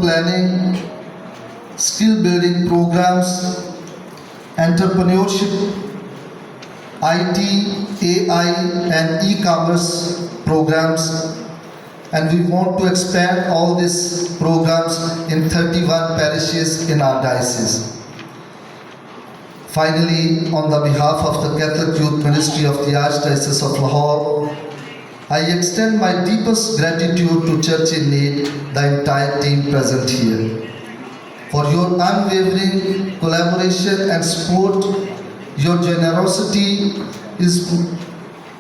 planning, skill building programs, entrepreneurship, IT, AI, and e-commerce programs, and we want to expand all these programs in 31 parishes in our diocese. Finally, on the behalf of the Catholic Youth Ministry of the Archdiocese of Lahore, I extend my deepest gratitude to Church in Need, the entire team present here, for your unwavering collaboration and support. Your generosity is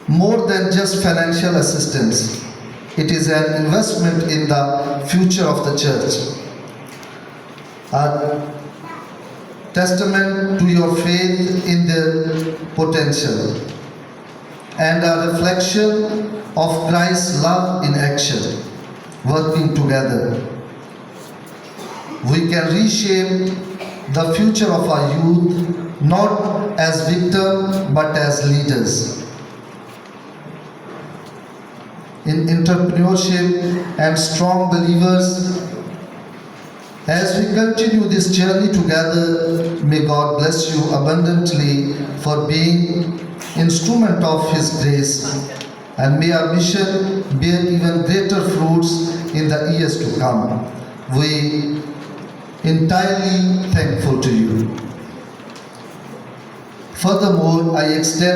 more than just financial assistance. It is an investment in the future of the Church, a testament to your faith in their potential, and a reflection of Christ's love in action, working together. We can reshape the future of our youth not as victims but as leaders in entrepreneurship and strong believers. As we continue this journey together, may God bless you abundantly for being instrument of His grace, and may our mission bear even greater fruits in the years to come. We entirely thankful to you. Furthermore, I extend